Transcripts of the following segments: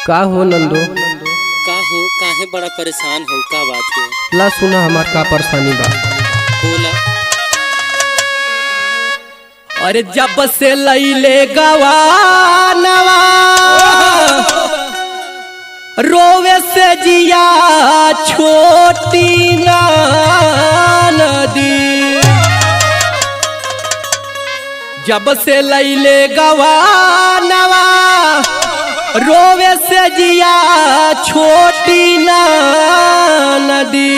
का हो नंदो? का हो काहे बड़ा परेशान हो का बात है? ला सुना हमार का परेशानी बा। बोला। अरे जब से लैले गवानवा रोवे से जिया छोटी ना नदी। जब से लैले गवानवा रोवे से जिया छोटी ना नदी।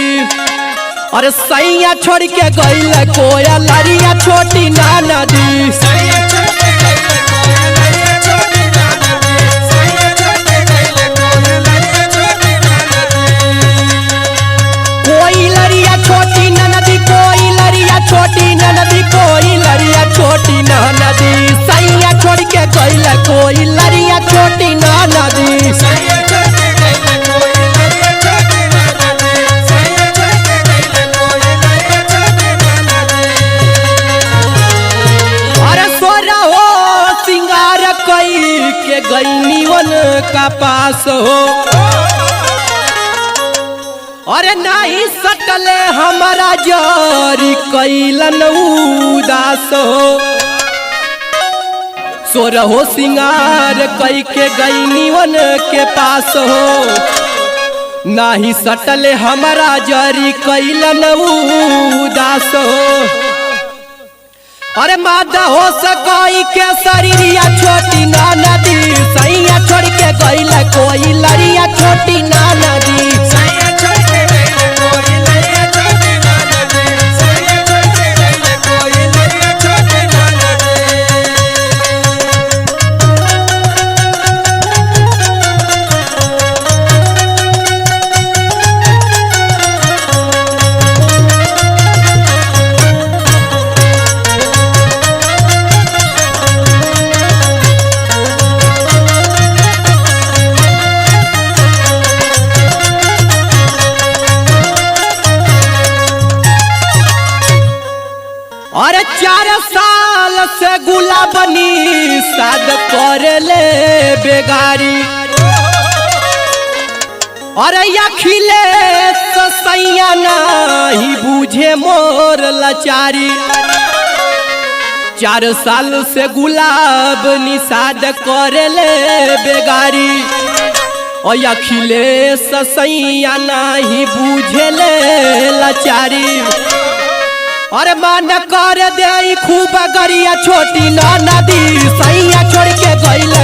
और सैया छोड़ के गईल कोया लरिया छोटी ना नदी। कोई लरिया छोटी ना नदी, कोई लरिया छोटी ना नदी, कोई लरिया छोटी ना नदी। सैया छोड़ के गईल कोई लरिया छोटी ना नदी। के गईनीवन का पास हो। अरे नहीं सटले हमारा जारी कैलन उदास हो। सोरहो सिंगार कई के गईनीवन के पास हो। नहीं सटले हमारा जारी कैलन उदास हो। अरे मादा हो सकोई के शरीरिया छोटी ना नदी। सैया छोड़ के गईल कोई लरिया छोटी ना नदी। अरे 4 साल से गुलाबनी साद कर ले बेगारी। अरे अखिले सैया नहीं बूझे मोर लाचारी। 4 साल से गुलाब निषाद कर ले बेगारी। और अखिले सैया नहीं बूझे ले लाचारी। अरे मान कर दे खूब गरिया छोटी ना नदी। सैया छोड़ के गईल